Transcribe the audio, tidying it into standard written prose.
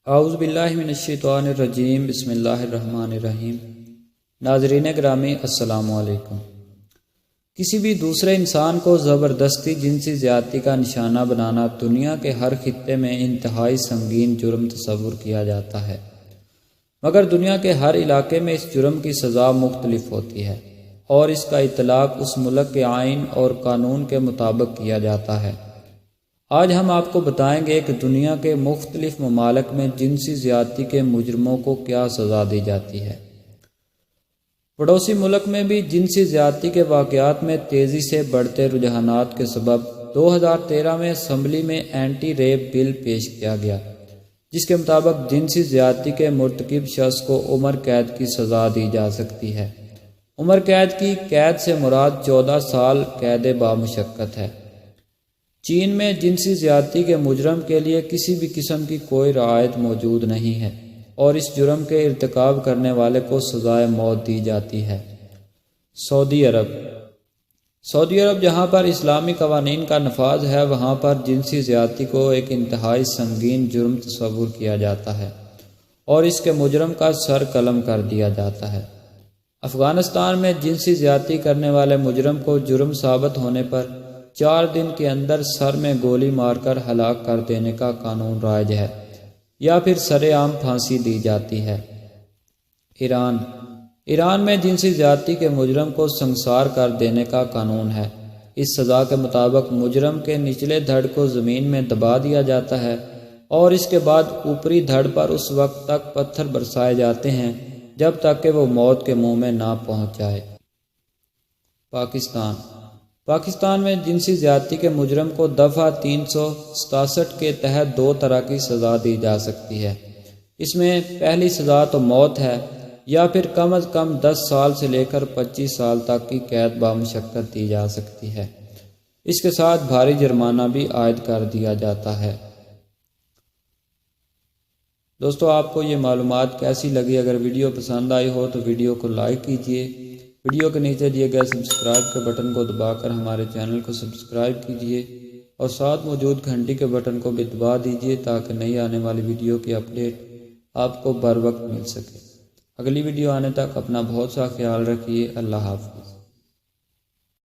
اعوذ باللہ من الشیطان الرجیم، بسم اللہ الرحمن الرحیم۔ ناظرین گرامی السلام علیکم۔ کسی بھی دوسرے انسان کو زبردستی جنسی زیادتی کا نشانہ بنانا دنیا کے ہر خطے میں انتہائی سنگین جرم تصور کیا جاتا ہے، مگر دنیا کے ہر علاقے میں اس جرم کی سزا مختلف ہوتی ہے اور اس کا اطلاق اس ملک کے آئین اور قانون کے مطابق کیا جاتا ہے۔ آج ہم آپ کو بتائیں گے کہ دنیا کے مختلف ممالک میں جنسی زیادتی کے مجرموں کو کیا سزا دی جاتی ہے۔ پڑوسی ملک میں بھی جنسی زیادتی کے واقعات میں تیزی سے بڑھتے رجحانات کے سبب 2013 میں اسمبلی میں اینٹی ریپ بل پیش کیا گیا، جس کے مطابق جنسی زیادتی کے مرتکب شخص کو عمر قید کی سزا دی جا سکتی ہے۔ عمر قید کی قید سے مراد 14 سال قید بامشقت ہے۔ چین میں جنسی زیادتی کے مجرم کے لیے کسی بھی قسم کی کوئی رعایت موجود نہیں ہے اور اس جرم کے ارتکاب کرنے والے کو سزائے موت دی جاتی ہے۔ سعودی عرب جہاں پر اسلامی قوانین کا نفاذ ہے، وہاں پر جنسی زیادتی کو ایک انتہائی سنگین جرم تصور کیا جاتا ہے اور اس کے مجرم کا سر قلم کر دیا جاتا ہے۔ افغانستان میں جنسی زیادتی کرنے والے مجرم کو جرم ثابت ہونے پر 4 دن کے اندر سر میں گولی مار کر ہلاک کر دینے کا قانون رائج ہے یا پھر سر عام پھانسی دی جاتی ہے۔ ایران میں جنسی زیادتی کے مجرم کو سنسار کر دینے کا قانون ہے۔ اس سزا کے مطابق مجرم کے نچلے دھڑ کو زمین میں دبا دیا جاتا ہے اور اس کے بعد اوپری دھڑ پر اس وقت تک پتھر برسائے جاتے ہیں جب تک کہ وہ موت کے منہ میں نہ پہنچ جائے۔ پاکستان میں جنسی زیادتی کے مجرم کو دفعہ 367 کے تحت 2 طرح کی سزا دی جا سکتی ہے۔ اس میں پہلی سزا تو موت ہے یا پھر کم از کم 10 سال سے لے کر 25 سال تک کی قید بامشقت دی جا سکتی ہے۔ اس کے ساتھ بھاری جرمانہ بھی عائد کر دیا جاتا ہے۔ دوستو، آپ کو یہ معلومات کیسی لگی؟ اگر ویڈیو پسند آئی ہو تو ویڈیو کو لائک کیجئے، ویڈیو کے نیچے دیے گئے سبسکرائب کے بٹن کو دبا کر ہمارے چینل کو سبسکرائب کیجئے اور ساتھ موجود گھنٹی کے بٹن کو بھی دبا دیجئے تاکہ نئی آنے والی ویڈیو کی اپڈیٹ آپ کو بر وقت مل سکے۔ اگلی ویڈیو آنے تک اپنا بہت سا خیال رکھیے۔ اللہ حافظ۔